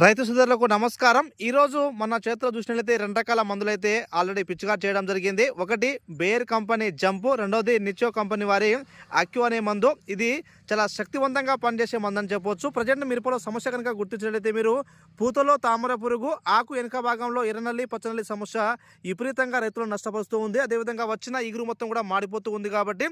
రైతు సోదరులకు నమస్కారం. ఈరోజు మన చేతిలో చూసినట్లయితే 2 రకాల మందులైతే ఆల్రెడీ పిచికారి చేయడం జరిగింది. ఒకటి బేర్ కంపెనీ జంపు, రెండోది నిచ్చో కంపెనీ వారి అక్యూ అనే మందు. ఇది చాలా శక్తివంతంగా పనిచేసే మందు అని చెప్పొచ్చు. ప్రజెంట్ మిరపలో సమస్య కనుక గుర్తించినట్లయితే మీరు పూతలో తామర పురుగు, ఆకు వెనుక భాగంలో ఎర్రనల్లి, పచ్చనల్లి సమస్య విపరీతంగా రైతులను నష్టపరుస్తూ ఉంది. అదేవిధంగా వచ్చిన ఇగురు మొత్తం కూడా మాడిపోతూ ఉంది. కాబట్టి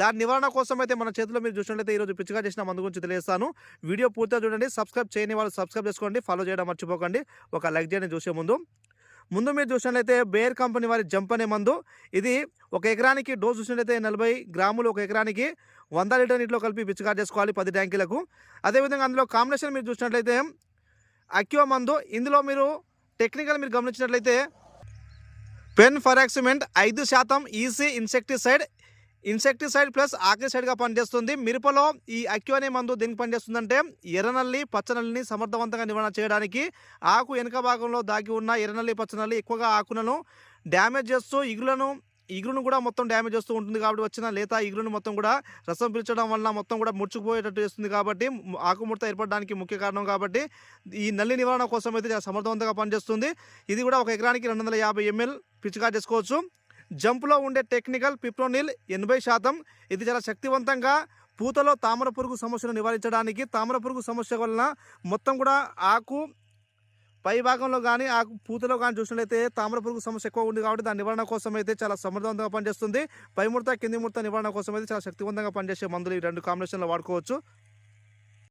దాని నివారణ కోసం అయితే మన చేతిలో మీరు చూసినట్లయితే ఈరోజు పిచికారి చేసిన మందు గురించి తెలియజేస్తాను. వీడియో పూర్తిగా చూడండి. సబ్స్క్రైబ్ చేయని వాళ్ళు సబ్స్క్రైబ్ చేసుకోండి, ఫాలో చేయడం మర్చిపోకండి. ఒక లైక్ చేయండి చూసే ముందు మీరు చూసినట్లయితే బేర్ కంపెనీ వారి జంప్ అనే మందు. ఇది ఒక ఎకరానికి డోస్ చూసినట్లయితే 40 గ్రాములు ఒక ఎకరానికి 100 లీటర్ నీటిలో కలిపి పిచికారి చేసుకోవాలి 10 ట్యాంకులకు. అదేవిధంగా అందులో కాంబినేషన్ మీరు చూసినట్లయితే అక్యూ మందు. ఇందులో మీరు టెక్నికల్ మీరు గమనించినట్లయితే పెన్ ఫరాక్సిమెంట్ 5% ఈసీ ఇన్సెక్టిసైడ్ ప్లస్ ఆక్సిసైడ్గా పనిచేస్తుంది. మిరపలో ఈ అక్యూ అనే మందు దేనికి పనిచేస్తుందంటే ఎర్రనల్లి, పచ్చనల్లిని సమర్థవంతంగా నివారణ చేయడానికి, ఆకు వెనుక భాగంలో దాగి ఉన్న ఎర్రనల్లి, పచ్చనల్లి ఎక్కువగా ఆకులను డ్యామేజ్ చేస్తూ ఇగురును కూడా మొత్తం డ్యామేజ్ చేస్తూ ఉంటుంది. కాబట్టి వచ్చిన లేత ఇగురును మొత్తం కూడా రసం పీల్చడం వల్ల మొత్తం కూడా ముడుచుకుపోయేటట్టు చేస్తుంది. కాబట్టి ఆకుముడత ఏర్పడడానికి ముఖ్య కారణం. కాబట్టి ఈ నల్లి నివారణ కోసం అయితే చాలా సమర్థవంతంగా పనిచేస్తుంది. ఇది కూడా ఒక ఎకరానికి 250 ml పిచికారి చేసుకోవచ్చు. జంపులో ఉండే టెక్నికల్ పిప్రోనిల్ 80%. ఇది చాలా శక్తివంతంగా పూతలో తామర పురుగు సమస్యను నివారించడానికి, తామర పురుగు సమస్య వలన మొత్తం కూడా ఆకు పై భాగంలో కానీ ఆకు పూతలో కానీ చూసినట్లయితే తామర పురుగు సమస్య ఎక్కువ ఉంది. కాబట్టి దాని నివారణ కోసం అయితే చాలా సమర్థవంతంగా పనిచేస్తుంది. పై ముడత, కింది ముడత నివారణ కోసం అయితే చాలా శక్తివంతంగా పనిచేసే మందులు ఈ 2 కాంబినేషన్లో వాడుకోవచ్చు.